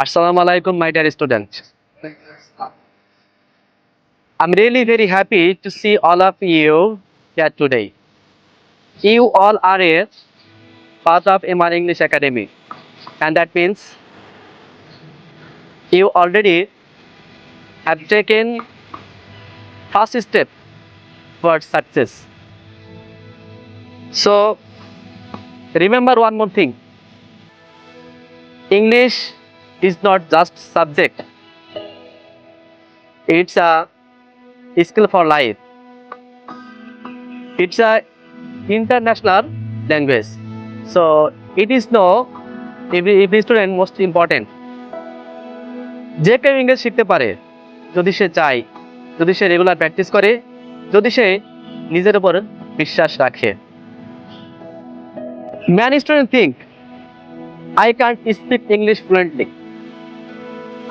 Assalamu alaikum, my dear students. I'm really very happy to see all of you here today. You all are a part of MR English Academy, and that means you already have taken first step towards success. So remember one more thing: English is not just subject; it's a skill for life. It's a international language. So it is no every student most important. যে কেউ ইংরেজি শিখতে পারে যদি সে চায়, যদি সে regular practice করে, যদি সে নিজের উপর বিশ্বাস রাখে। Many students think I can't speak English fluently.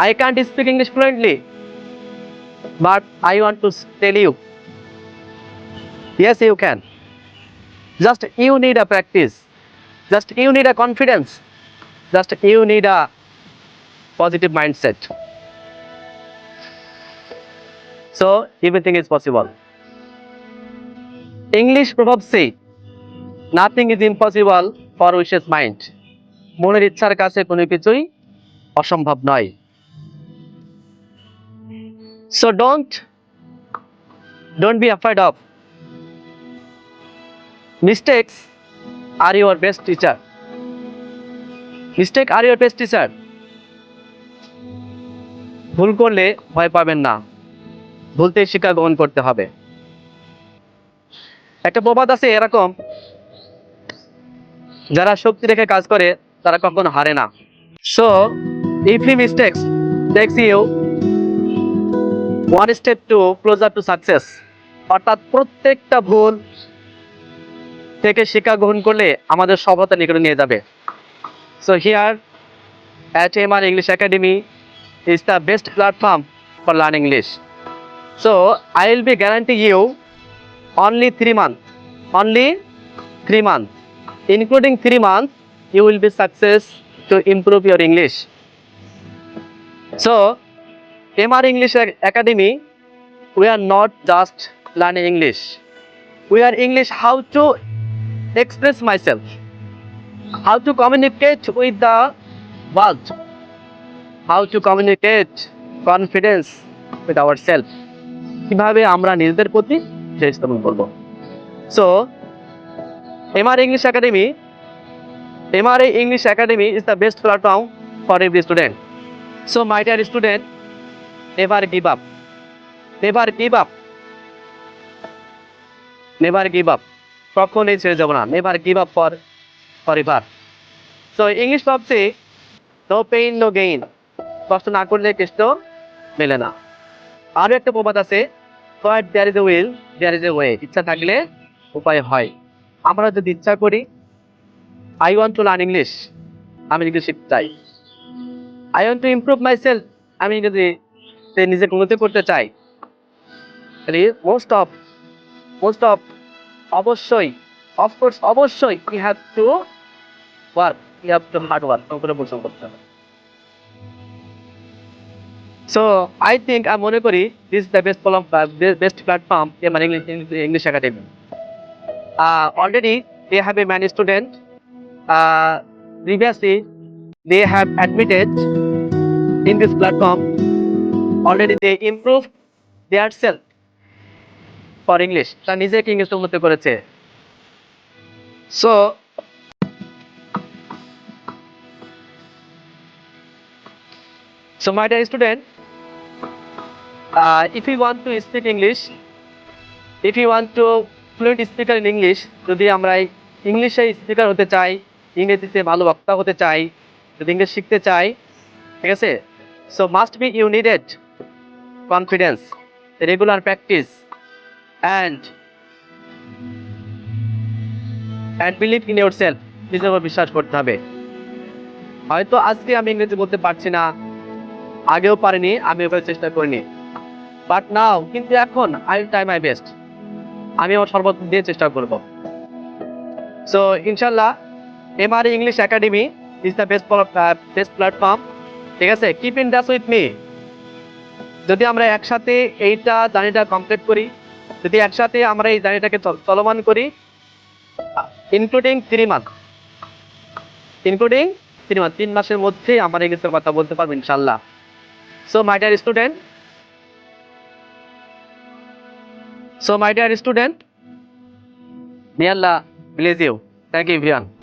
I can't speak English fluently, but I want to tell you, yes, you can. Just you need a practice. Just you need a confidence. Just you need a positive mindset. So everything is possible. English proverbs say, nothing is impossible for wish's mind. মনের ইচ্ছার কাছে কোনো কিছুই অসম্ভব নয়। So don't be afraid of mistakes are your best teacher. Mistake are your best teacher. ভুল করলে ভয় পাবেন না, ভুলতে শিক্ষা গ্রহণ করতে হবে। একটা প্রবাদ আছে এরকম, যারা শক্তি রেখে কাজ করে তারা কখনো হারে না। So if you mistakes takes you one step to closer to success, অর্থাৎ প্রত্যেকটা ভুল থেকে শিক্ষা গ্রহণ করলে আমাদের সফলতা নিকটে নিয়ে যাবে। So here at MR English Academy is the best platform for learning English. So I will be guaranteeing you only 3 months, including 3 months, you will be success to improve your English. So MR English Academy, we are not just learning English. We are English how to express myself, how to communicate with the world, how to communicate confidence with ourselves. কিভাবে আমরা নিজেদের প্রতি বিশ্বাস স্থাপন করব। So MR English Academy is the best platform for every student. So my dear student, never give up. Never give up. Never give up. কখনোই ছেড়ে যাব না। Never give up forever. So English proverb say, no pain no gain. কষ্ট না করলে কষ্ট মেলে না। আরো একটা প্রবাদ আছে, God there is a will, there is a way. ইচ্ছা থাকলে উপায় হয়। আমরা যদি ইচ্ছা করি, I want to learn English, আমি ইংলিশ শিখতে চাই। I want to improve myself, আমি যদি নিজেকে উন্নতি করতে চাই, most of অবশ্যই, of course অবশ্যই we have to work, we have to hard work, করে পরিশ্রম করতে হবে। So I think আমি মনে করি this is the best platform MR English Academy. Already they have a many student. Previously they have admitted in this platform. Already they improved their self for English. তারা নিজেকে English উন্নত করেছে। So my dear student, if you want to speak English, if you want to fluent speaker in English, যদি আমরা ইংলিশে speaker হতে চাই, ইংরেজিতে ভালো বক্তা হতে চাই, যদি ইংলিশ শিখতে চাই, ঠিক আছে, so must be you needed confidence, regular practice and believe in yourself. নিজের উপর বিশ্বাস করতে হবে। হয়তো আজকে আমি ইংরেজি বলতে পারছি না, আগেও পারিনি, আমি ওভাবে চেষ্টা করিনি, বাট নাও, কিন্তু এখন I will try my best, আমি আমার সর্বোচ্চ দিয়ে চেষ্টা করব। সো ইনশাল্লাহ MR English Academy is the best platform ঠিক আছে, keep in touch with me. যদি আমরা একসাথে এইটা জার্নিটা কমপ্লিট করি, যদি একসাথে আমরা এই জার্নিটাকে চলমান করি, ইনক্লুডিং 3 মান্থ, ইনক্লুডিং 3 মান্থ, 3 মাসের মধ্যেই আমরা ইংলিশের কথা বলতে পারবো ইনশাল্লাহ। So my dear student, may Allah bless you. Thank you everyone.